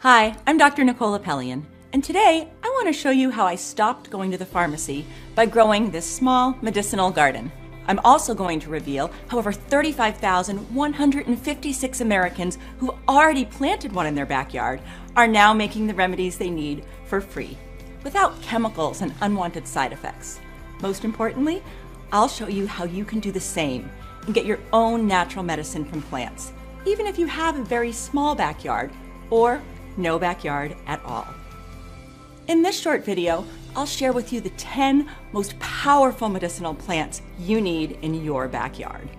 Hi, I'm Dr. Nicola Pellion, and today I want to show you how I stopped going to the pharmacy by growing this small medicinal garden. I'm also going to reveal how over 35,156 Americans who've already planted one in their backyard are now making the remedies they need for free, without chemicals and unwanted side effects. Most importantly, I'll show you how you can do the same and get your own natural medicine from plants, even if you have a very small backyard or no backyard at all. In this short video, I'll share with you the 10 most powerful medicinal plants you need in your backyard.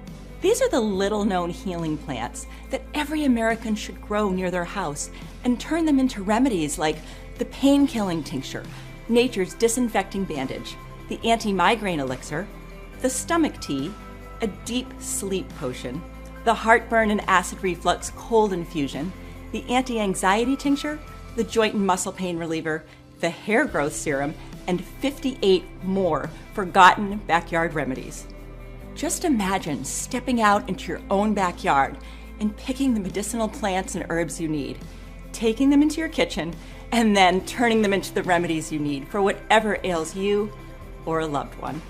These are the little-known healing plants that every American should grow near their house and turn them into remedies like the pain-killing tincture, nature's disinfecting bandage, the anti-migraine elixir, the stomach tea, a deep sleep potion, the heartburn and acid reflux cold infusion, the anti-anxiety tincture, the joint and muscle pain reliever, the hair growth serum, and 58 more forgotten backyard remedies. Just imagine stepping out into your own backyard and picking the medicinal plants and herbs you need, taking them into your kitchen, and then turning them into the remedies you need for whatever ails you or a loved one.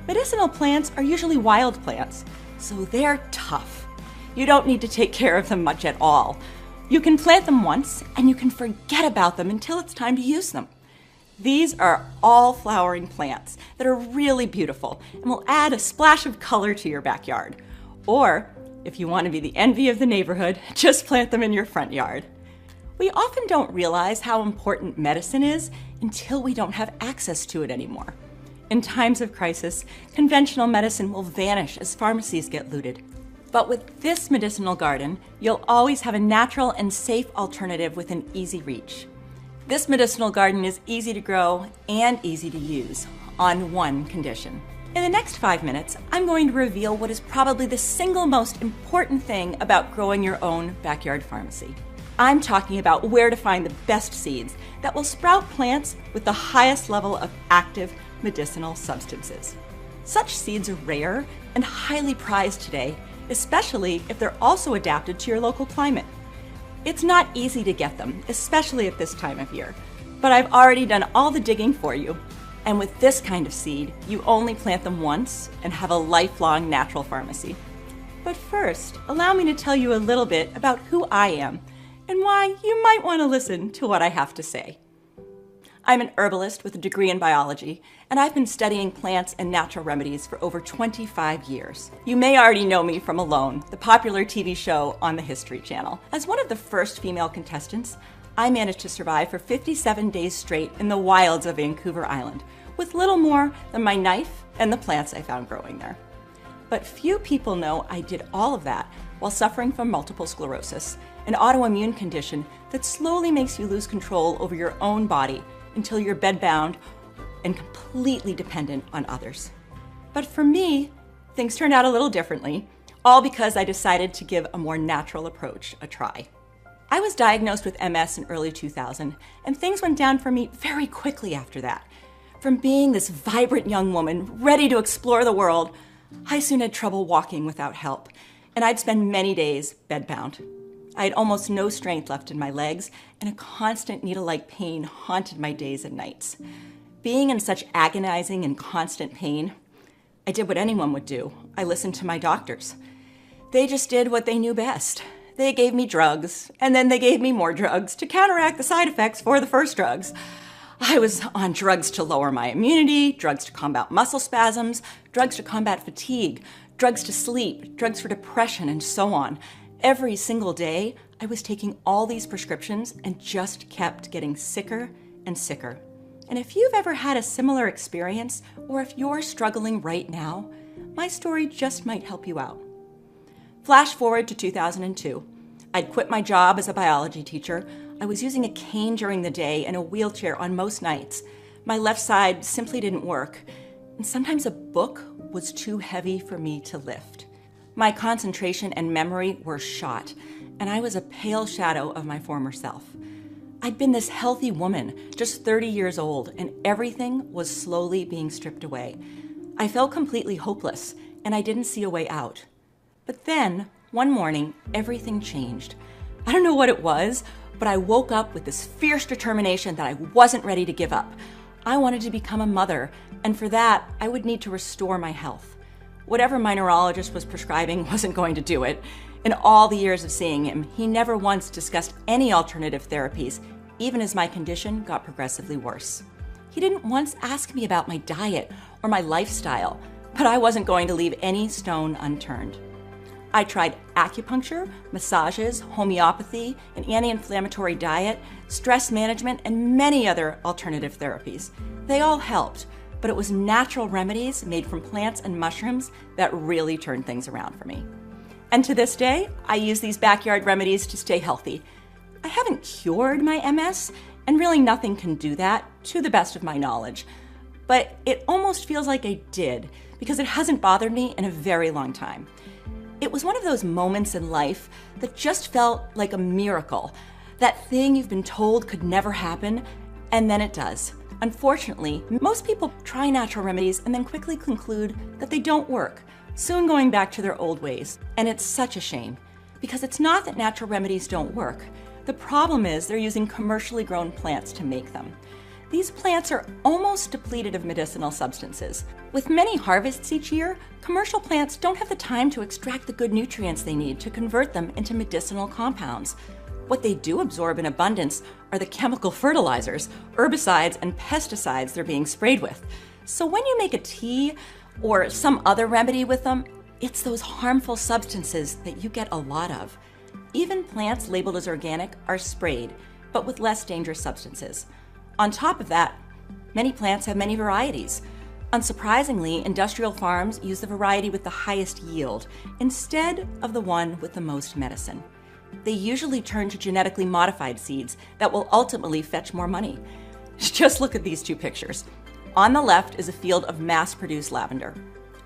Medicinal plants are usually wild plants, so they're tough. You don't need to take care of them much at all. You can plant them once and you can forget about them until it's time to use them. These are all flowering plants that are really beautiful and will add a splash of color to your backyard. Or, if you want to be the envy of the neighborhood, just plant them in your front yard. We often don't realize how important medicine is until we don't have access to it anymore. In times of crisis, conventional medicine will vanish as pharmacies get looted. But with this medicinal garden, you'll always have a natural and safe alternative within easy reach. This medicinal garden is easy to grow and easy to use, on one condition. In the next 5 minutes, I'm going to reveal what is probably the single most important thing about growing your own backyard pharmacy. I'm talking about where to find the best seeds that will sprout plants with the highest level of active medicinal substances. Such seeds are rare and highly prized today, especially if they're also adapted to your local climate. It's not easy to get them, especially at this time of year, but I've already done all the digging for you. And with this kind of seed, you only plant them once and have a lifelong natural pharmacy. But first, allow me to tell you a little bit about who I am and why you might want to listen to what I have to say. I'm an herbalist with a degree in biology, and I've been studying plants and natural remedies for over 25 years. You may already know me from Alone, the popular TV show on the History Channel. As one of the first female contestants, I managed to survive for 57 days straight in the wilds of Vancouver Island, with little more than my knife and the plants I found growing there. But few people know I did all of that while suffering from multiple sclerosis, an autoimmune condition that slowly makes you lose control over your own body until you're bedbound and completely dependent on others. But for me, things turned out a little differently, all because I decided to give a more natural approach a try. I was diagnosed with MS in early 2000, and things went down for me very quickly after that. From being this vibrant young woman ready to explore the world, I soon had trouble walking without help, and I'd spend many days bedbound. I had almost no strength left in my legs, and a constant needle-like pain haunted my days and nights. Being in such agonizing and constant pain, I did what anyone would do. I listened to my doctors. They just did what they knew best. They gave me drugs, and then they gave me more drugs to counteract the side effects for the first drugs. I was on drugs to lower my immunity, drugs to combat muscle spasms, drugs to combat fatigue, drugs to sleep, drugs for depression, and so on. Every single day, I was taking all these prescriptions and just kept getting sicker and sicker. And if you've ever had a similar experience, or if you're struggling right now, my story just might help you out. Flash forward to 2002. I'd quit my job as a biology teacher. I was using a cane during the day and a wheelchair on most nights. My left side simply didn't work, and sometimes a book was too heavy for me to lift. My concentration and memory were shot, and I was a pale shadow of my former self. I'd been this healthy woman, just 30 years old, and everything was slowly being stripped away. I felt completely hopeless, and I didn't see a way out. But then, one morning, everything changed. I don't know what it was, but I woke up with this fierce determination that I wasn't ready to give up. I wanted to become a mother, and for that, I would need to restore my health. Whatever my neurologist was prescribing wasn't going to do it. In all the years of seeing him, he never once discussed any alternative therapies, even as my condition got progressively worse. He didn't once ask me about my diet or my lifestyle, but I wasn't going to leave any stone unturned. I tried acupuncture, massages, homeopathy, an anti-inflammatory diet, stress management, and many other alternative therapies. They all helped, but it was natural remedies made from plants and mushrooms that really turned things around for me. And to this day, I use these backyard remedies to stay healthy. I haven't cured my MS, and really nothing can do that, to the best of my knowledge. But it almost feels like I did, because it hasn't bothered me in a very long time. It was one of those moments in life that just felt like a miracle. That thing you've been told could never happen, and then it does. Unfortunately, most people try natural remedies and then quickly conclude that they don't work, soon going back to their old ways. And it's such a shame, because it's not that natural remedies don't work. The problem is they're using commercially grown plants to make them. These plants are almost depleted of medicinal substances. With many harvests each year, commercial plants don't have the time to extract the good nutrients they need to convert them into medicinal compounds. What they do absorb in abundance are the chemical fertilizers, herbicides, and pesticides they're being sprayed with. So when you make a tea or some other remedy with them, it's those harmful substances that you get a lot of. Even plants labeled as organic are sprayed, but with less dangerous substances. On top of that, many plants have many varieties. Unsurprisingly, industrial farms use the variety with the highest yield instead of the one with the most medicine. They usually turn to genetically modified seeds that will ultimately fetch more money. Just look at these two pictures. On the left is a field of mass-produced lavender.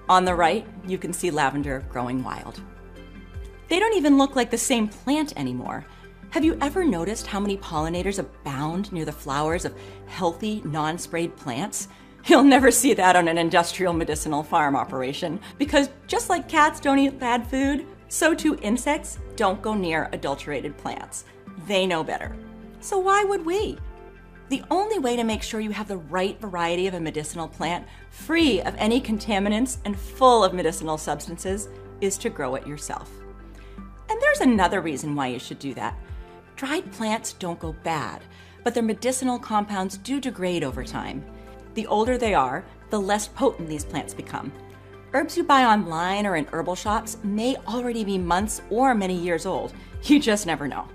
On the right, you can see lavender growing wild. They don't even look like the same plant anymore. Have you ever noticed how many pollinators abound near the flowers of healthy, non-sprayed plants? You'll never see that on an industrial medicinal farm operation, because just like cats don't eat bad food, so too insects don't go near adulterated plants. They know better. So why would we? The only way to make sure you have the right variety of a medicinal plant, free of any contaminants and full of medicinal substances, is to grow it yourself. And there's another reason why you should do that. Dried plants don't go bad, but their medicinal compounds do degrade over time. The older they are, the less potent these plants become. Herbs you buy online or in herbal shops may already be months or many years old. You just never know.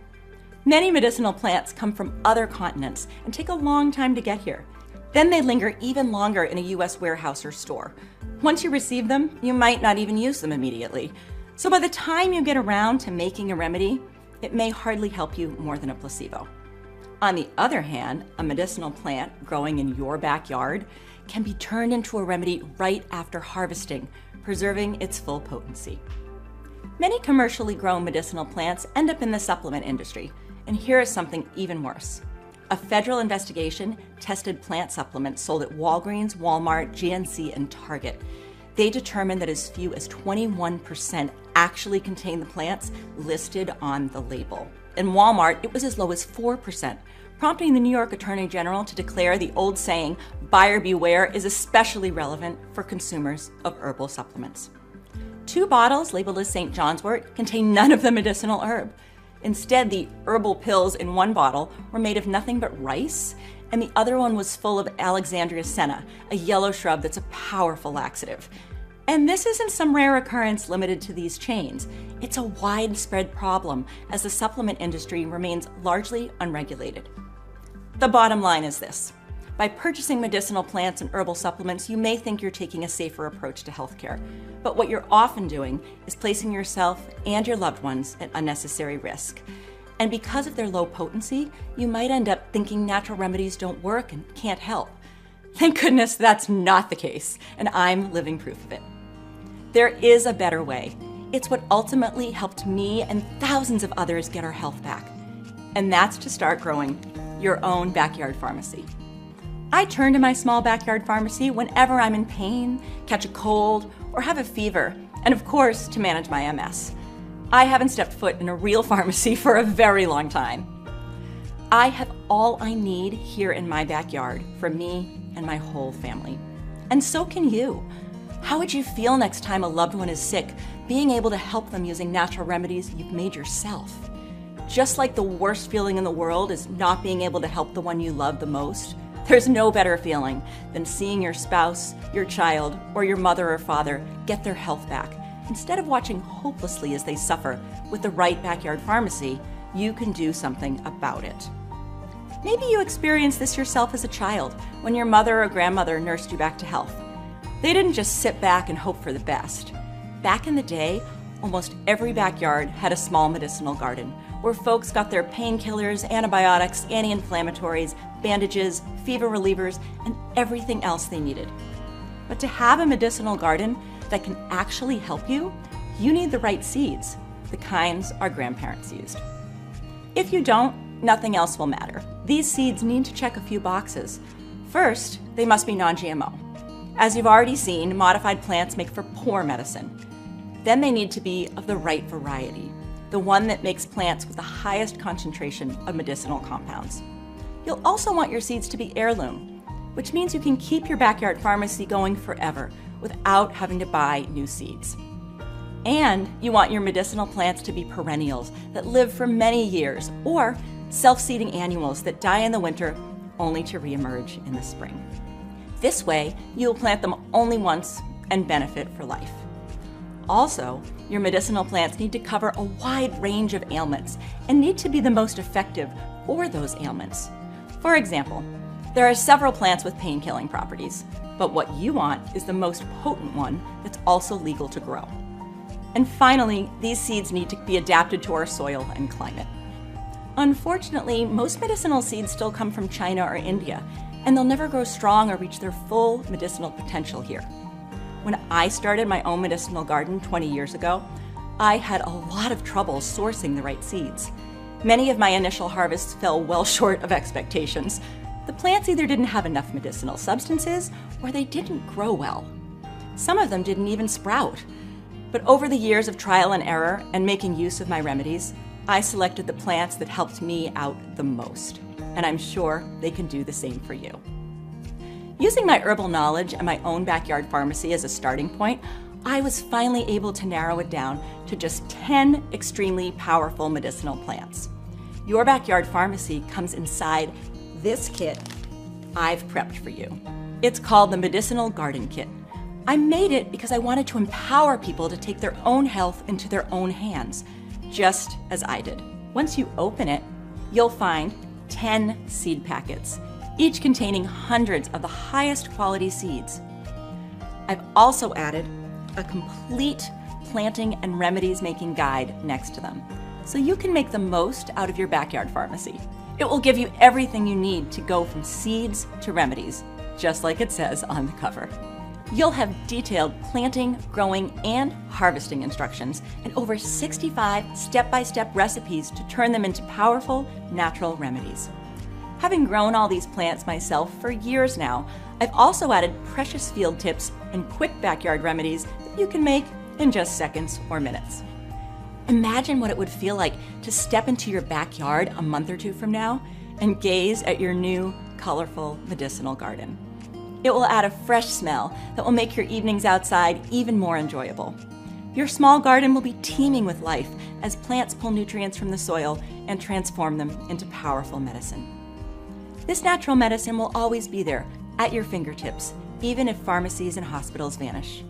Many medicinal plants come from other continents and take a long time to get here. Then they linger even longer in a US warehouse or store. Once you receive them, you might not even use them immediately. So by the time you get around to making a remedy, it may hardly help you more than a placebo. On the other hand, a medicinal plant growing in your backyard can be turned into a remedy right after harvesting, preserving its full potency. Many commercially grown medicinal plants end up in the supplement industry, and here is something even worse. A federal investigation tested plant supplements sold at Walgreens, Walmart, GNC, and Target. They determined that as few as 21% actually contain the plants listed on the label. In Walmart, it was as low as 4%, prompting the New York Attorney General to declare the old saying, "Buyer beware," is especially relevant for consumers of herbal supplements. 2 bottles labeled as St. John's wort contain none of the medicinal herb. Instead, the herbal pills in one bottle were made of nothing but rice, and the other one was full of Alexandria senna, a yellow shrub that's a powerful laxative. And this isn't some rare occurrence limited to these chains. It's a widespread problem as the supplement industry remains largely unregulated. The bottom line is this. By purchasing medicinal plants and herbal supplements, you may think you're taking a safer approach to healthcare. But what you're often doing is placing yourself and your loved ones at unnecessary risk. And because of their low potency, you might end up thinking natural remedies don't work and can't help. Thank goodness that's not the case, and I'm living proof of it. There is a better way. It's what ultimately helped me and thousands of others get our health back. And that's to start growing your own backyard pharmacy. I turn to my small backyard pharmacy whenever I'm in pain, catch a cold, or have a fever, and of course, to manage my MS. I haven't stepped foot in a real pharmacy for a very long time. I have all I need here in my backyard for me and my whole family. And so can you. How would you feel next time a loved one is sick, being able to help them using natural remedies you've made yourself? Just like the worst feeling in the world is not being able to help the one you love the most, there's no better feeling than seeing your spouse, your child, or your mother or father get their health back. Instead of watching hopelessly as they suffer, with the right backyard pharmacy, you can do something about it. Maybe you experienced this yourself as a child when your mother or grandmother nursed you back to health. They didn't just sit back and hope for the best. Back in the day, almost every backyard had a small medicinal garden where folks got their painkillers, antibiotics, anti-inflammatories, bandages, fever relievers, and everything else they needed. But to have a medicinal garden that can actually help you, you need the right seeds, the kinds our grandparents used. If you don't, nothing else will matter. These seeds need to check a few boxes. First, they must be non-GMO. As you've already seen, modified plants make for poor medicine. Then they need to be of the right variety, the one that makes plants with the highest concentration of medicinal compounds. You'll also want your seeds to be heirloom, which means you can keep your backyard pharmacy going forever without having to buy new seeds. And you want your medicinal plants to be perennials that live for many years, or self-seeding annuals that die in the winter only to reemerge in the spring. This way, you'll plant them only once and benefit for life. Also, your medicinal plants need to cover a wide range of ailments and need to be the most effective for those ailments. For example, there are several plants with pain-killing properties, but what you want is the most potent one that's also legal to grow. And finally, these seeds need to be adapted to our soil and climate. Unfortunately, most medicinal seeds still come from China or India, and they'll never grow strong or reach their full medicinal potential here. When I started my own medicinal garden 20 years ago, I had a lot of trouble sourcing the right seeds. Many of my initial harvests fell well short of expectations. The plants either didn't have enough medicinal substances or they didn't grow well. Some of them didn't even sprout. But over the years of trial and error and making use of my remedies, I selected the plants that helped me out the most. And I'm sure they can do the same for you. Using my herbal knowledge and my own backyard pharmacy as a starting point, I was finally able to narrow it down to just 10 extremely powerful medicinal plants. Your backyard pharmacy comes inside this kit I've prepped for you. It's called the Medicinal Garden Kit. I made it because I wanted to empower people to take their own health into their own hands, just as I did. Once you open it, you'll find 10 seed packets, each containing hundreds of the highest quality seeds. I've also added a complete planting and remedies making guide next to them, so you can make the most out of your backyard pharmacy. It will give you everything you need to go from seeds to remedies, just like it says on the cover. You'll have detailed planting, growing, and harvesting instructions and over 65 step-by-step recipes to turn them into powerful, natural remedies. Having grown all these plants myself for years now, I've also added precious field tips and quick backyard remedies that you can make in just seconds or minutes. Imagine what it would feel like to step into your backyard a month or two from now and gaze at your new, colorful medicinal garden. It will add a fresh smell that will make your evenings outside even more enjoyable. Your small garden will be teeming with life as plants pull nutrients from the soil and transform them into powerful medicine. This natural medicine will always be there at your fingertips, even if pharmacies and hospitals vanish.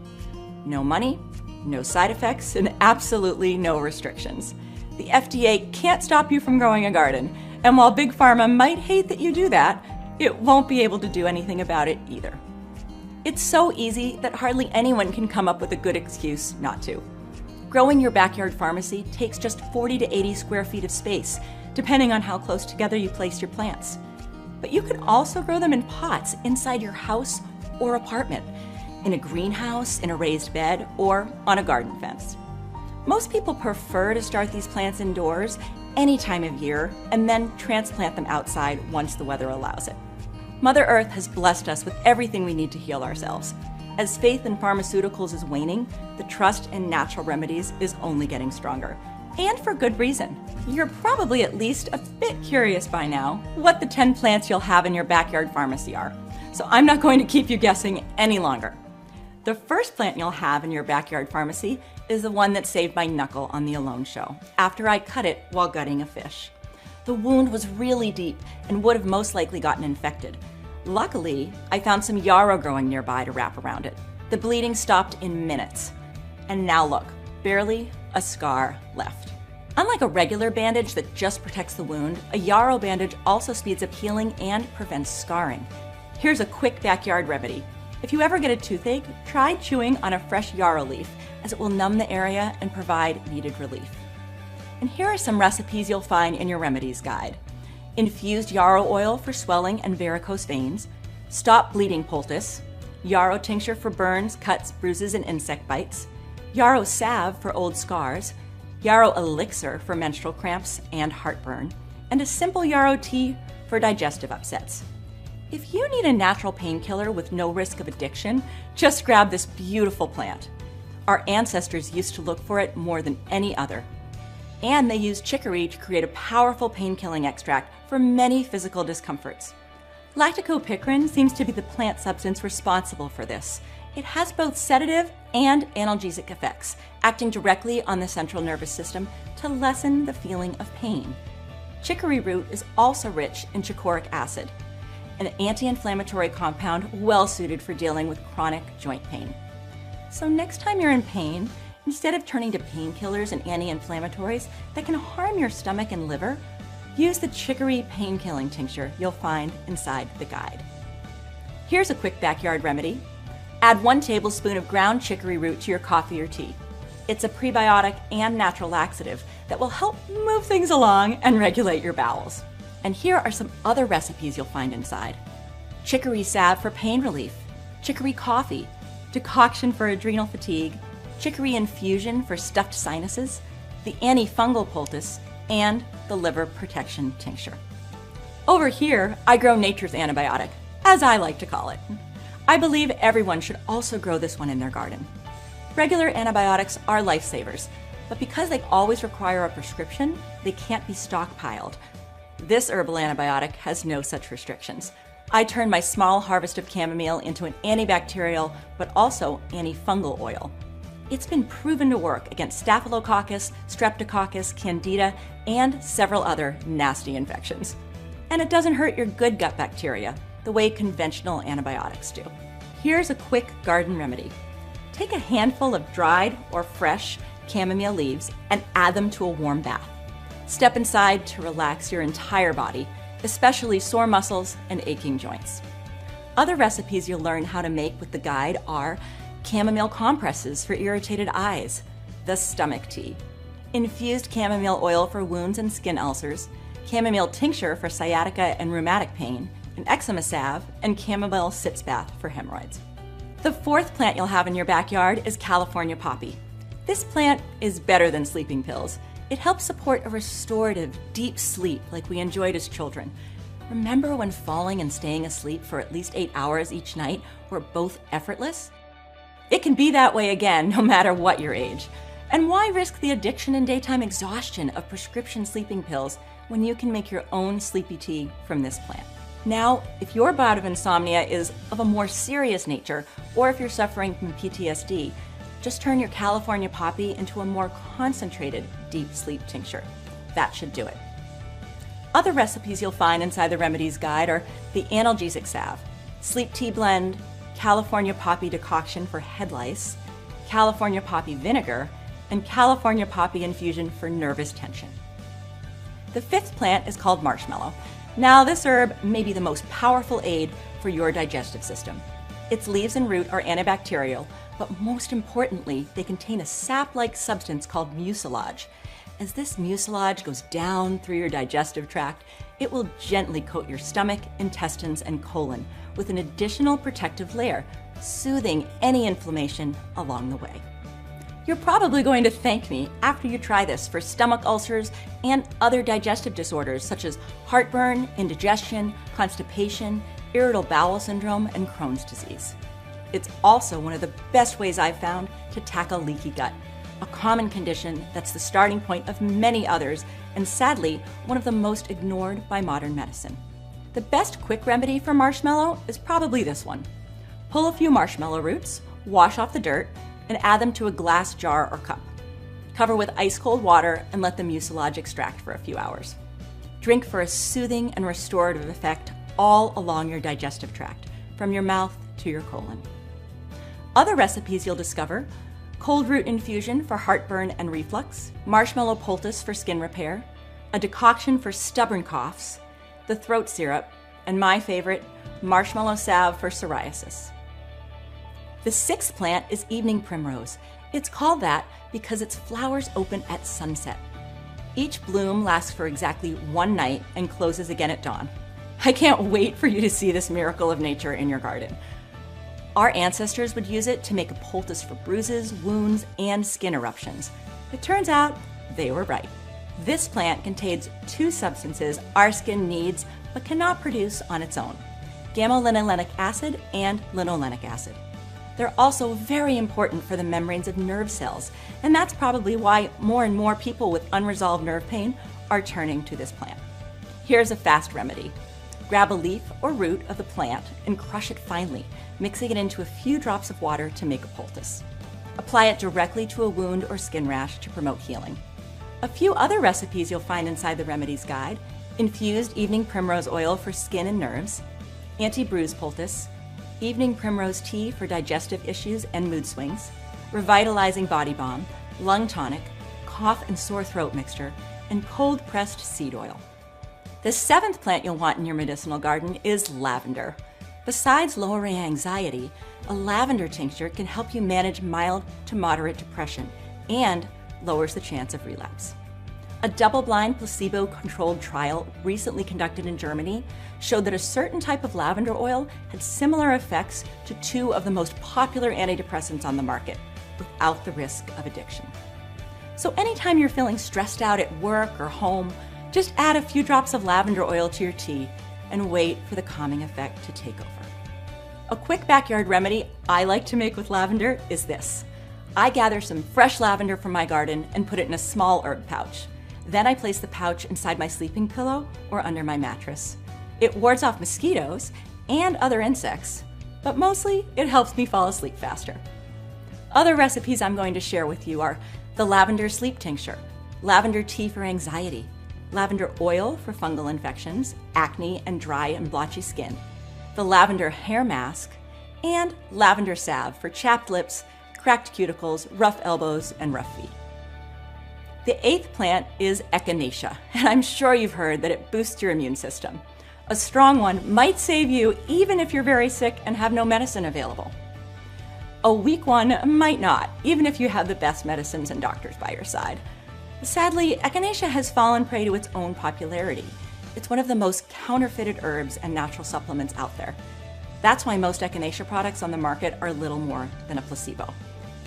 No money, no side effects, and absolutely no restrictions. The FDA can't stop you from growing a garden, and while Big Pharma might hate that you do that, it won't be able to do anything about it either. It's so easy that hardly anyone can come up with a good excuse not to. Growing your backyard pharmacy takes just 40 to 80 square feet of space, depending on how close together you place your plants. But you can also grow them in pots inside your house or apartment, in a greenhouse, in a raised bed, or on a garden fence. Most people prefer to start these plants indoors any time of year and then transplant them outside once the weather allows it. Mother Earth has blessed us with everything we need to heal ourselves. As faith in pharmaceuticals is waning, the trust in natural remedies is only getting stronger. And for good reason. You're probably at least a bit curious by now what the 10 plants you'll have in your backyard pharmacy are. So I'm not going to keep you guessing any longer. The first plant you'll have in your backyard pharmacy is the one that saved my knuckle on the Alone show, after I cut it while gutting a fish. The wound was really deep and would have most likely gotten infected. Luckily, I found some yarrow growing nearby to wrap around it. The bleeding stopped in minutes. And now look, barely a scar left. Unlike a regular bandage that just protects the wound, a yarrow bandage also speeds up healing and prevents scarring. Here's a quick backyard remedy. If you ever get a toothache, try chewing on a fresh yarrow leaf, as it will numb the area and provide needed relief. And here are some recipes you'll find in your remedies guide. Infused yarrow oil for swelling and varicose veins, stop bleeding poultice, yarrow tincture for burns, cuts, bruises, and insect bites, yarrow salve for old scars, yarrow elixir for menstrual cramps and heartburn, and a simple yarrow tea for digestive upsets. If you need a natural painkiller with no risk of addiction, just grab this beautiful plant. Our ancestors used to look for it more than any other. And they used chicory to create a powerful pain-killing extract for many physical discomforts. Lactocopicrin seems to be the plant substance responsible for this. It has both sedative and analgesic effects, acting directly on the central nervous system to lessen the feeling of pain. Chicory root is also rich in chicoric acid, an anti-inflammatory compound well suited for dealing with chronic joint pain. So next time you're in pain, instead of turning to painkillers and anti-inflammatories that can harm your stomach and liver, use the chicory pain-killing tincture you'll find inside the guide. Here's a quick backyard remedy. Add 1 tablespoon of ground chicory root to your coffee or tea. It's a prebiotic and natural laxative that will help move things along and regulate your bowels. And here are some other recipes you'll find inside. Chicory salve for pain relief, chicory coffee, decoction for adrenal fatigue, chicory infusion for stuffed sinuses, the antifungal poultice, and the liver protection tincture. Over here, I grow nature's antibiotic, as I like to call it. I believe everyone should also grow this one in their garden. Regular antibiotics are lifesavers, but because they always require a prescription, they can't be stockpiled. This herbal antibiotic has no such restrictions. I turn my small harvest of chamomile into an antibacterial, but also antifungal oil. It's been proven to work against Staphylococcus, Streptococcus, Candida, and several other nasty infections. And it doesn't hurt your good gut bacteria the way conventional antibiotics do. Here's a quick garden remedy. Take a handful of dried or fresh chamomile leaves and add them to a warm bath. Step inside to relax your entire body, especially sore muscles and aching joints. Other recipes you'll learn how to make with the guide are chamomile compresses for irritated eyes, the stomach tea, infused chamomile oil for wounds and skin ulcers, chamomile tincture for sciatica and rheumatic pain, an eczema salve, and chamomile sitz bath for hemorrhoids. The fourth plant you'll have in your backyard is California poppy. This plant is better than sleeping pills. It helps support a restorative, deep sleep like we enjoyed as children. Remember when falling and staying asleep for at least 8 hours each night were both effortless? It can be that way again, no matter what your age. And why risk the addiction and daytime exhaustion of prescription sleeping pills when you can make your own sleepy tea from this plant? Now, if your bout of insomnia is of a more serious nature, or if you're suffering from PTSD, just turn your California poppy into a more concentrated deep sleep tincture. That should do it. Other recipes you'll find inside the Remedies Guide are the analgesic salve, sleep tea blend, California poppy decoction for head lice, California poppy vinegar, and California poppy infusion for nervous tension. The fifth plant is called marshmallow. Now, this herb may be the most powerful aid for your digestive system. Its leaves and root are antibacterial, but most importantly, they contain a sap-like substance called mucilage. As this mucilage goes down through your digestive tract, it will gently coat your stomach, intestines, and colon with an additional protective layer, soothing any inflammation along the way. You're probably going to thank me after you try this for stomach ulcers and other digestive disorders such as heartburn, indigestion, constipation, irritable bowel syndrome, and Crohn's disease. It's also one of the best ways I've found to tackle leaky gut, a common condition that's the starting point of many others, and sadly, one of the most ignored by modern medicine. The best quick remedy for marshmallow is probably this one. Pull a few marshmallow roots, wash off the dirt, and add them to a glass jar or cup. Cover with ice cold water and let the mucilage extract for a few hours. Drink for a soothing and restorative effect all along your digestive tract, from your mouth to your colon. Other recipes you'll discover: cold root infusion for heartburn and reflux, marshmallow poultice for skin repair, a decoction for stubborn coughs, the throat syrup, and my favorite, marshmallow salve for psoriasis. The sixth plant is evening primrose. It's called that because its flowers open at sunset. Each bloom lasts for exactly one night and closes again at dawn. I can't wait for you to see this miracle of nature in your garden. Our ancestors would use it to make a poultice for bruises, wounds, and skin eruptions. It turns out they were right. This plant contains two substances our skin needs but cannot produce on its own: gamma-linolenic acid and linolenic acid. They're also very important for the membranes of nerve cells, and that's probably why more and more people with unresolved nerve pain are turning to this plant. Here's a fast remedy. Grab a leaf or root of the plant and crush it finely, mixing it into a few drops of water to make a poultice. Apply it directly to a wound or skin rash to promote healing. A few other recipes you'll find inside the Remedies Guide: infused evening primrose oil for skin and nerves, anti-bruise poultice, evening primrose tea for digestive issues and mood swings, revitalizing body balm, lung tonic, cough and sore throat mixture, and cold-pressed seed oil. The seventh plant you'll want in your medicinal garden is lavender. Besides lowering anxiety, a lavender tincture can help you manage mild to moderate depression and lowers the chance of relapse. A double-blind, placebo-controlled trial recently conducted in Germany showed that a certain type of lavender oil had similar effects to two of the most popular antidepressants on the market, without the risk of addiction. So anytime you're feeling stressed out at work or home, just add a few drops of lavender oil to your tea and wait for the calming effect to take over. A quick backyard remedy I like to make with lavender is this. I gather some fresh lavender from my garden and put it in a small herb pouch. Then I place the pouch inside my sleeping pillow or under my mattress. It wards off mosquitoes and other insects, but mostly it helps me fall asleep faster. Other recipes I'm going to share with you are the lavender sleep tincture, lavender tea for anxiety, lavender oil for fungal infections, acne, and dry and blotchy skin, the lavender hair mask, and lavender salve for chapped lips, cracked cuticles, rough elbows, and rough feet. The eighth plant is echinacea, and I'm sure you've heard that it boosts your immune system. A strong one might save you even if you're very sick and have no medicine available. A weak one might not, even if you have the best medicines and doctors by your side. Sadly, echinacea has fallen prey to its own popularity. It's one of the most counterfeited herbs and natural supplements out there. That's why most echinacea products on the market are little more than a placebo.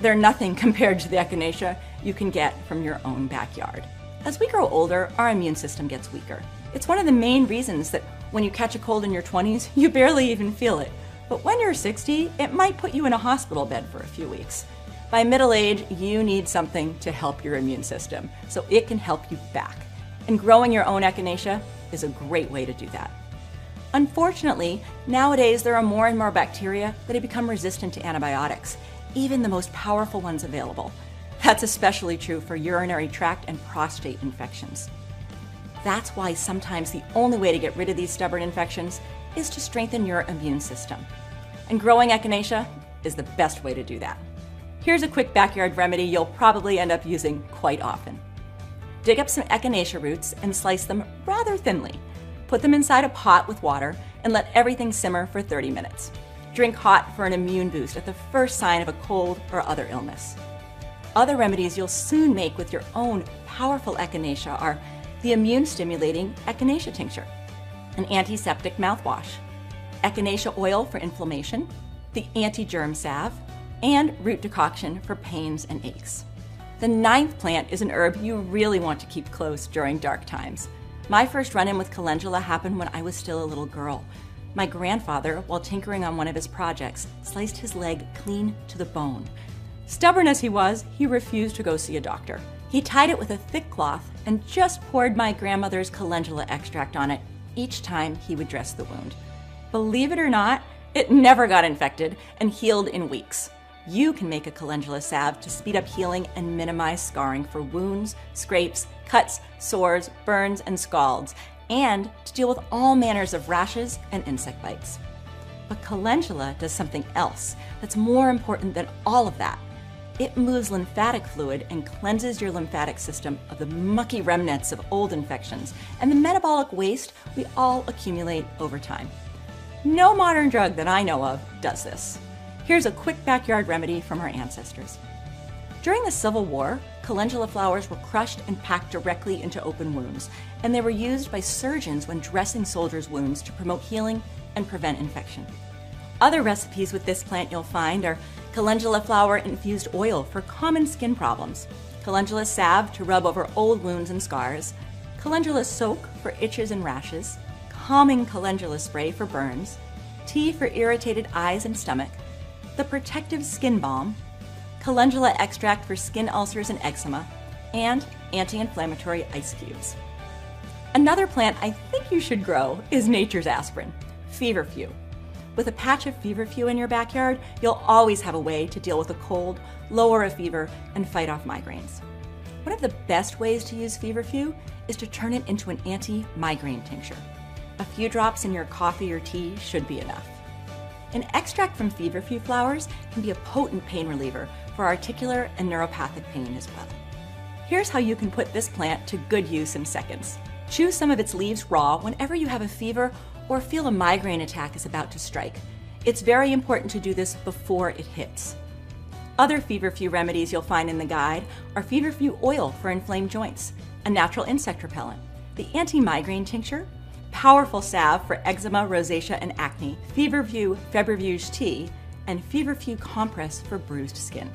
They're nothing compared to the echinacea you can get from your own backyard. As we grow older, our immune system gets weaker. It's one of the main reasons that when you catch a cold in your 20s, you barely even feel it. But when you're 60, it might put you in a hospital bed for a few weeks. By middle age, you need something to help your immune system, so it can help you back. And growing your own echinacea is a great way to do that. Unfortunately, nowadays there are more and more bacteria that have become resistant to antibiotics, even the most powerful ones available. That's especially true for urinary tract and prostate infections. That's why sometimes the only way to get rid of these stubborn infections is to strengthen your immune system. And growing echinacea is the best way to do that. Here's a quick backyard remedy you'll probably end up using quite often. Dig up some echinacea roots and slice them rather thinly. Put them inside a pot with water and let everything simmer for 30 minutes. Drink hot for an immune boost at the first sign of a cold or other illness. Other remedies you'll soon make with your own powerful echinacea are the immune-stimulating echinacea tincture, an antiseptic mouthwash, echinacea oil for inflammation, the anti-germ salve, and root decoction for pains and aches. The ninth plant is an herb you really want to keep close during dark times. My first run-in with calendula happened when I was still a little girl. My grandfather, while tinkering on one of his projects, sliced his leg clean to the bone. Stubborn as he was, he refused to go see a doctor. He tied it with a thick cloth and just poured my grandmother's calendula extract on it each time he would dress the wound. Believe it or not, it never got infected and healed in weeks. You can make a calendula salve to speed up healing and minimize scarring for wounds, scrapes, cuts, sores, burns, and scalds, and to deal with all manners of rashes and insect bites. But calendula does something else that's more important than all of that. It moves lymphatic fluid and cleanses your lymphatic system of the mucky remnants of old infections and the metabolic waste we all accumulate over time. No modern drug that I know of does this. Here's a quick backyard remedy from our ancestors. During the Civil War, calendula flowers were crushed and packed directly into open wounds, and they were used by surgeons when dressing soldiers' wounds to promote healing and prevent infection. Other recipes with this plant you'll find are calendula flower infused oil for common skin problems, calendula salve to rub over old wounds and scars, calendula soak for itches and rashes, calming calendula spray for burns, tea for irritated eyes and stomach, the protective skin balm, calendula extract for skin ulcers and eczema, and anti-inflammatory ice cubes. Another plant I think you should grow is nature's aspirin, feverfew. With a patch of feverfew in your backyard, you'll always have a way to deal with a cold, lower a fever, and fight off migraines. One of the best ways to use feverfew is to turn it into an anti-migraine tincture. A few drops in your coffee or tea should be enough. An extract from feverfew flowers can be a potent pain reliever for articular and neuropathic pain as well. Here's how you can put this plant to good use in seconds. Chew some of its leaves raw whenever you have a fever or feel a migraine attack is about to strike. It's very important to do this before it hits. Other feverfew remedies you'll find in the guide are feverfew oil for inflamed joints, a natural insect repellent, the anti-migraine tincture, powerful salve for eczema, rosacea, and acne, feverfew febrifuge tea, and feverfew compress for bruised skin.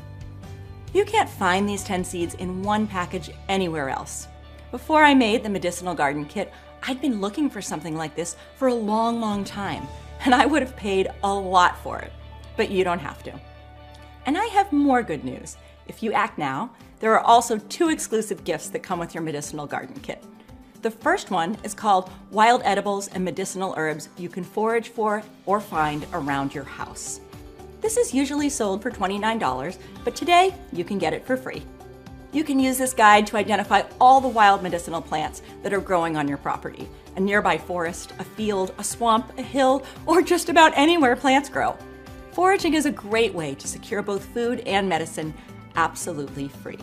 You can't find these 10 seeds in one package anywhere else. Before I made the Medicinal Garden Kit, I'd been looking for something like this for a long time, and I would have paid a lot for it. But you don't have to. And I have more good news. If you act now, there are also 2 exclusive gifts that come with your Medicinal Garden Kit. The first one is called Wild Edibles and Medicinal Herbs You Can Forage for or Find Around Your House. This is usually sold for $29, but today you can get it for free. You can use this guide to identify all the wild medicinal plants that are growing on your property, a nearby forest, a field, a swamp, a hill, or just about anywhere plants grow. Foraging is a great way to secure both food and medicine absolutely free.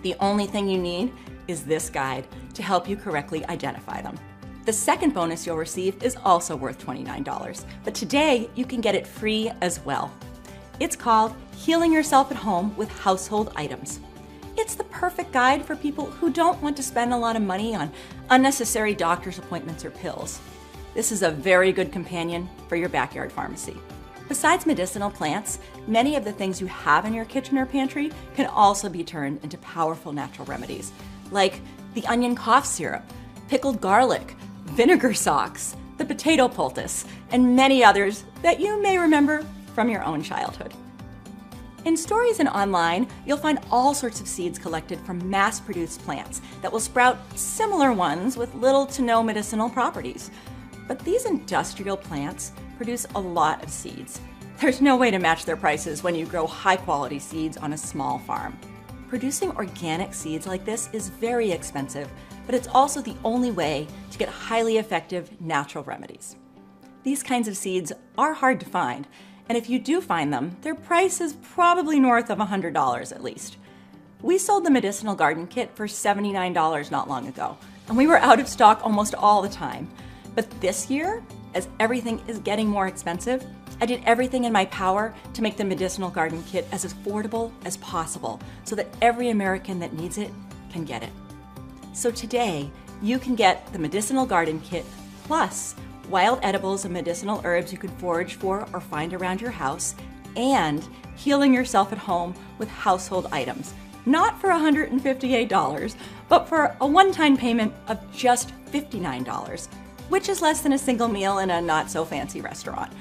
The only thing you need is this guide to help you correctly identify them. The second bonus you'll receive is also worth $29, but today you can get it free as well. It's called Healing Yourself at Home with Household Items. It's the perfect guide for people who don't want to spend a lot of money on unnecessary doctor's appointments or pills. This is a very good companion for your backyard pharmacy. Besides medicinal plants, many of the things you have in your kitchen or pantry can also be turned into powerful natural remedies, like the onion cough syrup, pickled garlic, vinegar socks, the potato poultice, and many others that you may remember from your own childhood. In stories and online, you'll find all sorts of seeds collected from mass-produced plants that will sprout similar ones with little to no medicinal properties. But these industrial plants produce a lot of seeds. There's no way to match their prices when you grow high-quality seeds on a small farm. Producing organic seeds like this is very expensive, but it's also the only way to get highly effective natural remedies. These kinds of seeds are hard to find, and if you do find them, their price is probably north of $100 at least. We sold the Medicinal Garden Kit for $79 not long ago, and we were out of stock almost all the time. But this year, as everything is getting more expensive, I did everything in my power to make the Medicinal Garden Kit as affordable as possible so that every American that needs it can get it. So today, you can get the Medicinal Garden Kit plus wild edibles and medicinal herbs you can forage for or find around your house, and Healing Yourself at Home with Household Items. Not for $158, but for a one-time payment of just $59. which is less than a single meal in a not-so-fancy restaurant.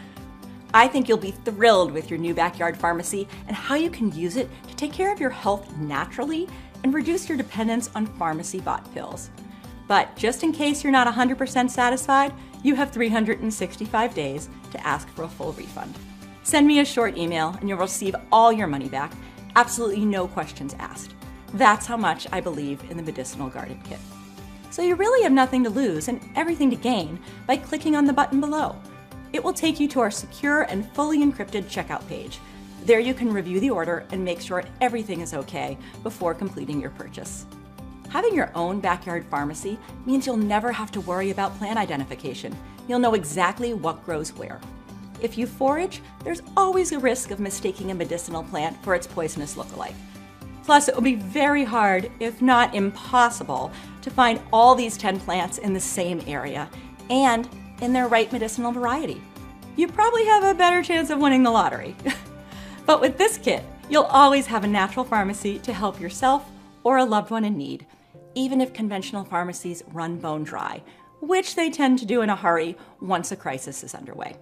I think you'll be thrilled with your new backyard pharmacy and how you can use it to take care of your health naturally and reduce your dependence on pharmacy-bought pills. But just in case you're not 100% satisfied, you have 365 days to ask for a full refund. Send me a short email and you'll receive all your money back, absolutely no questions asked. That's how much I believe in the Medicinal Garden Kit. So you really have nothing to lose and everything to gain by clicking on the button below. It will take you to our secure and fully encrypted checkout page. There you can review the order and make sure everything is okay before completing your purchase. Having your own backyard pharmacy means you'll never have to worry about plant identification. You'll know exactly what grows where. If you forage, there's always a risk of mistaking a medicinal plant for its poisonous lookalike. Plus, it will be very hard, if not impossible, to find all these 10 plants in the same area and in their right medicinal variety. You probably have a better chance of winning the lottery. But with this kit, you'll always have a natural pharmacy to help yourself or a loved one in need, even if conventional pharmacies run bone dry, which they tend to do in a hurry once a crisis is underway.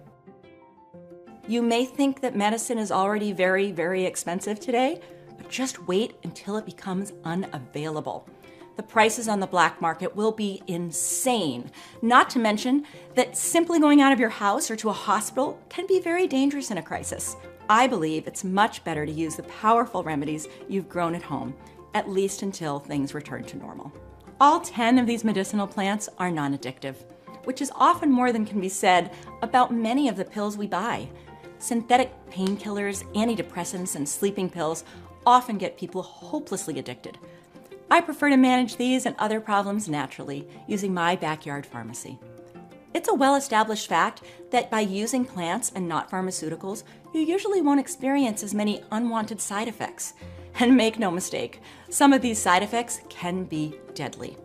You may think that medicine is already very, very expensive today, but just wait until it becomes unavailable. The prices on the black market will be insane. Not to mention that simply going out of your house or to a hospital can be very dangerous in a crisis. I believe it's much better to use the powerful remedies you've grown at home, at least until things return to normal. All 10 of these medicinal plants are non-addictive, which is often more than can be said about many of the pills we buy. Synthetic painkillers, antidepressants, and sleeping pills often get people hopelessly addicted. I prefer to manage these and other problems naturally using my backyard pharmacy. It's a well-established fact that by using plants and not pharmaceuticals, you usually won't experience as many unwanted side effects. And make no mistake, some of these side effects can be deadly.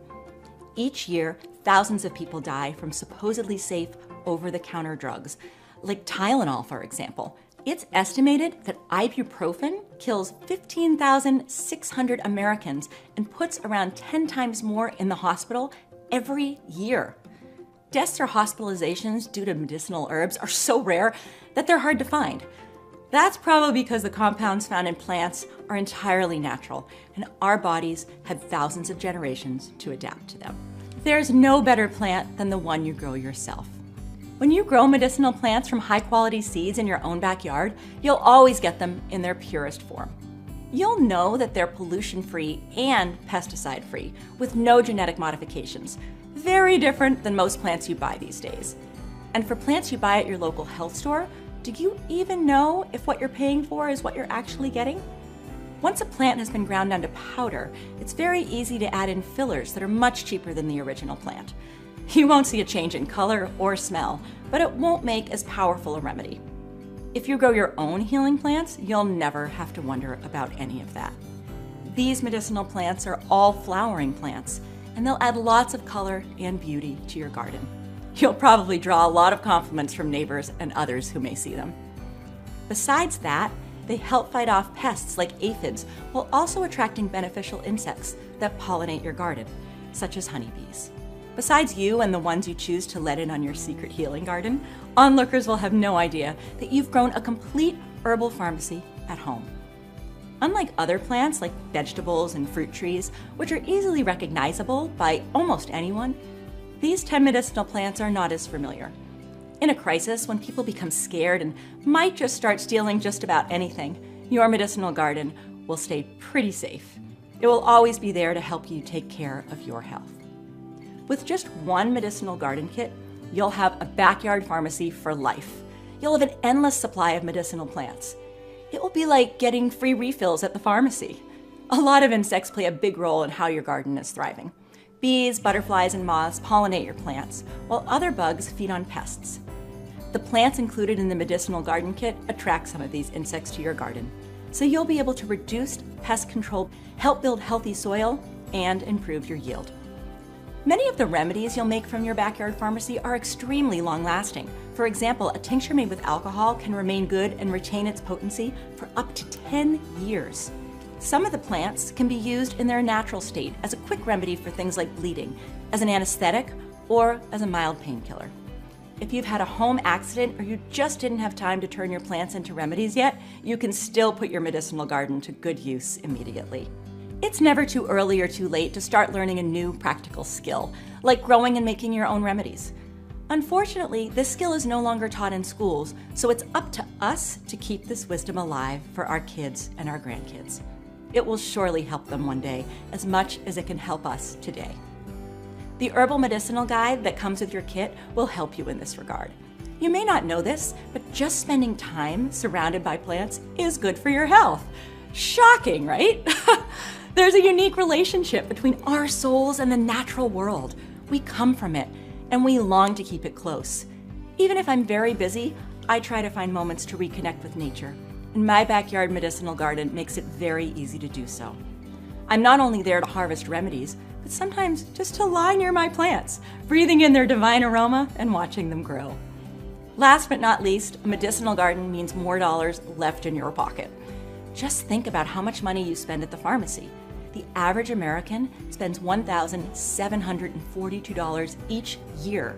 Each year, thousands of people die from supposedly safe over-the-counter drugs, like Tylenol, for example. It's estimated that ibuprofen kills 15,600 Americans and puts around 10 times more in the hospital every year. Deaths or hospitalizations due to medicinal herbs are so rare that they're hard to find. That's probably because the compounds found in plants are entirely natural, and our bodies had thousands of generations to adapt to them. There's no better plant than the one you grow yourself. When you grow medicinal plants from high-quality seeds in your own backyard, you'll always get them in their purest form. You'll know that they're pollution-free and pesticide-free, with no genetic modifications. Very different than most plants you buy these days. And for plants you buy at your local health store, do you even know if what you're paying for is what you're actually getting? Once a plant has been ground down to powder, it's very easy to add in fillers that are much cheaper than the original plant. You won't see a change in color or smell, but it won't make as powerful a remedy. If you grow your own healing plants, you'll never have to wonder about any of that. These medicinal plants are all flowering plants, and they'll add lots of color and beauty to your garden. You'll probably draw a lot of compliments from neighbors and others who may see them. Besides that, they help fight off pests like aphids while also attracting beneficial insects that pollinate your garden, such as honeybees. Besides you and the ones you choose to let in on your secret healing garden, onlookers will have no idea that you've grown a complete herbal pharmacy at home. Unlike other plants like vegetables and fruit trees, which are easily recognizable by almost anyone, these 10 medicinal plants are not as familiar. In a crisis, when people become scared and might just start stealing just about anything, your medicinal garden will stay pretty safe. It will always be there to help you take care of your health. With just one medicinal garden kit, you'll have a backyard pharmacy for life. You'll have an endless supply of medicinal plants. It will be like getting free refills at the pharmacy. A lot of insects play a big role in how your garden is thriving. Bees, butterflies, and moths pollinate your plants, while other bugs feed on pests. The plants included in the medicinal garden kit attract some of these insects to your garden, so you'll be able to reduce pest control, help build healthy soil, and improve your yield. Many of the remedies you'll make from your backyard pharmacy are extremely long-lasting. For example, a tincture made with alcohol can remain good and retain its potency for up to 10 years. Some of the plants can be used in their natural state as a quick remedy for things like bleeding, as an anesthetic, or as a mild painkiller. If you've had a home accident or you just didn't have time to turn your plants into remedies yet, you can still put your medicinal garden to good use immediately. It's never too early or too late to start learning a new practical skill, like growing and making your own remedies. Unfortunately, this skill is no longer taught in schools, so it's up to us to keep this wisdom alive for our kids and our grandkids. It will surely help them one day as much as it can help us today. The Herbal Medicinal Guide that comes with your kit will help you in this regard. You may not know this, but just spending time surrounded by plants is good for your health. Shocking, right? There's a unique relationship between our souls and the natural world. We come from it, and we long to keep it close. Even if I'm very busy, I try to find moments to reconnect with nature, and my backyard medicinal garden makes it very easy to do so. I'm not only there to harvest remedies, but sometimes just to lie near my plants, breathing in their divine aroma and watching them grow. Last but not least, a medicinal garden means more dollars left in your pocket. Just think about how much money you spend at the pharmacy. The average American spends $1,742 each year.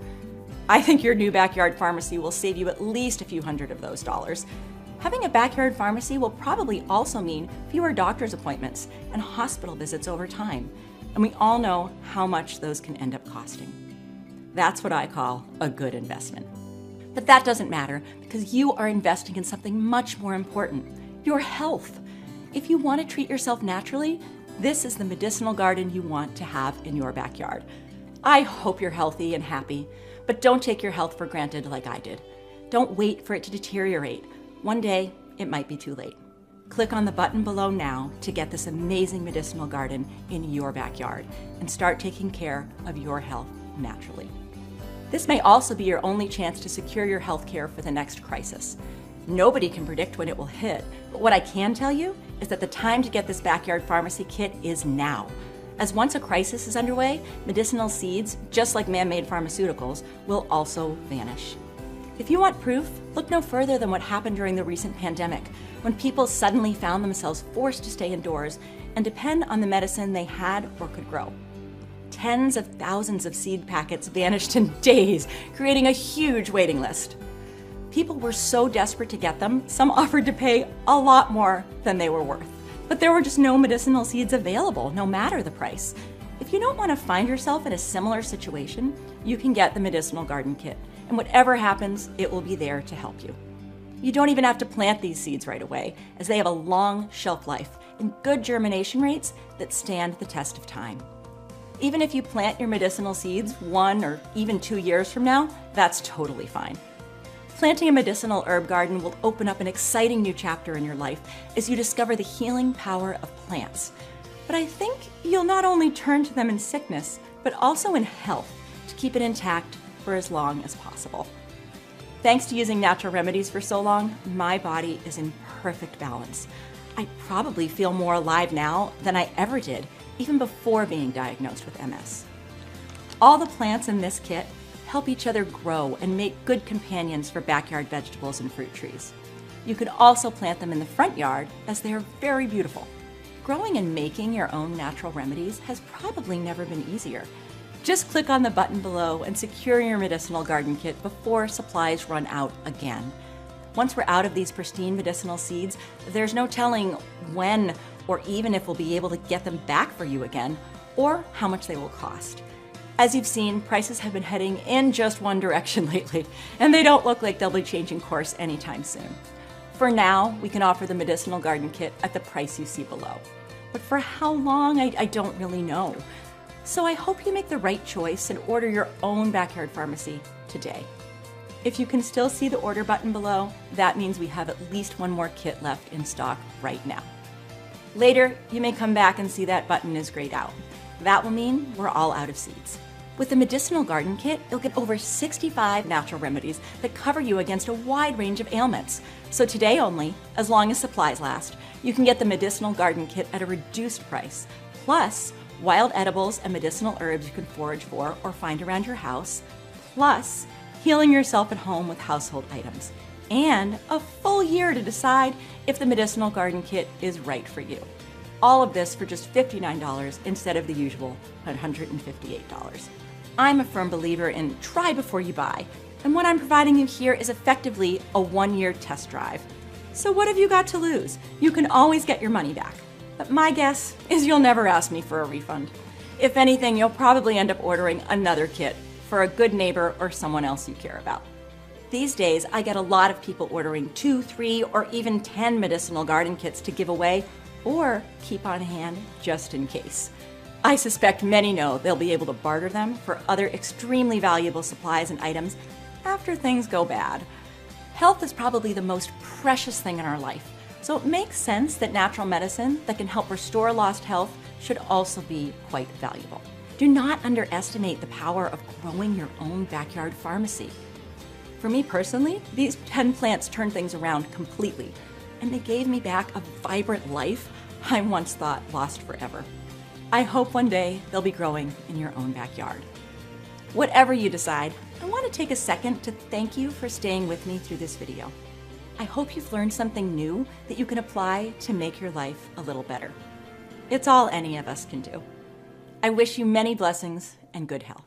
I think your new backyard pharmacy will save you at least a few hundred of those dollars. Having a backyard pharmacy will probably also mean fewer doctor's appointments and hospital visits over time. And we all know how much those can end up costing. That's what I call a good investment. But that doesn't matter because you are investing in something much more important, your health. If you want to treat yourself naturally, this is the medicinal garden you want to have in your backyard. I hope you're healthy and happy, but don't take your health for granted like I did. Don't wait for it to deteriorate. One day, it might be too late. Click on the button below now to get this amazing medicinal garden in your backyard and start taking care of your health naturally. This may also be your only chance to secure your health care for the next crisis. Nobody can predict when it will hit, but what I can tell you is that the time to get this backyard pharmacy kit is now. As once a crisis is underway, medicinal seeds, just like man-made pharmaceuticals, will also vanish. If you want proof, look no further than what happened during the recent pandemic, when people suddenly found themselves forced to stay indoors and depend on the medicine they had or could grow. Tens of thousands of seed packets vanished in days, creating a huge waiting list. People were so desperate to get them, some offered to pay a lot more than they were worth. But there were just no medicinal seeds available, no matter the price. If you don't want to find yourself in a similar situation, you can get the Medicinal Garden Kit, and whatever happens, it will be there to help you. You don't even have to plant these seeds right away, as they have a long shelf life and good germination rates that stand the test of time. Even if you plant your medicinal seeds 1 or even 2 years from now, that's totally fine. Planting a medicinal herb garden will open up an exciting new chapter in your life as you discover the healing power of plants. But I think you'll not only turn to them in sickness, but also in health to keep it intact for as long as possible. Thanks to using natural remedies for so long, my body is in perfect balance. I probably feel more alive now than I ever did, even before being diagnosed with MS. All the plants in this kit help each other grow and make good companions for backyard vegetables and fruit trees. You can also plant them in the front yard as they are very beautiful. Growing and making your own natural remedies has probably never been easier. Just click on the button below and secure your medicinal garden kit before supplies run out again. Once we're out of these pristine medicinal seeds, there's no telling when or even if we'll be able to get them back for you again, or how much they will cost. As you've seen, prices have been heading in just one direction lately, and they don't look like they'll be changing course anytime soon. For now, we can offer the Medicinal Garden Kit at the price you see below. But for how long, I don't really know. So I hope you make the right choice and order your own backyard pharmacy today. If you can still see the order button below, that means we have at least one more kit left in stock right now. Later, you may come back and see that button is grayed out. That will mean we're all out of seeds. With the Medicinal Garden Kit, you'll get over 65 natural remedies that cover you against a wide range of ailments. So today only, as long as supplies last, you can get the Medicinal Garden Kit at a reduced price, plus wild edibles and medicinal herbs you can forage for or find around your house, plus healing yourself at home with household items, and a full year to decide if the Medicinal Garden Kit is right for you. All of this for just $59 instead of the usual $158. I'm a firm believer in try before you buy, and what I'm providing you here is effectively a 1-year test drive. So what have you got to lose? You can always get your money back. But my guess is you'll never ask me for a refund. If anything, you'll probably end up ordering another kit for a good neighbor or someone else you care about. These days, I get a lot of people ordering 2, 3, or even 10 medicinal garden kits to give away or keep on hand just in case. I suspect many know they'll be able to barter them for other extremely valuable supplies and items after things go bad. Health is probably the most precious thing in our life, so it makes sense that natural medicine that can help restore lost health should also be quite valuable. Do not underestimate the power of growing your own backyard pharmacy. For me personally, these 10 plants turned things around completely, and they gave me back a vibrant life I once thought lost forever. I hope one day they'll be growing in your own backyard. Whatever you decide, I want to take a second to thank you for staying with me through this video. I hope you've learned something new that you can apply to make your life a little better. It's all any of us can do. I wish you many blessings and good health.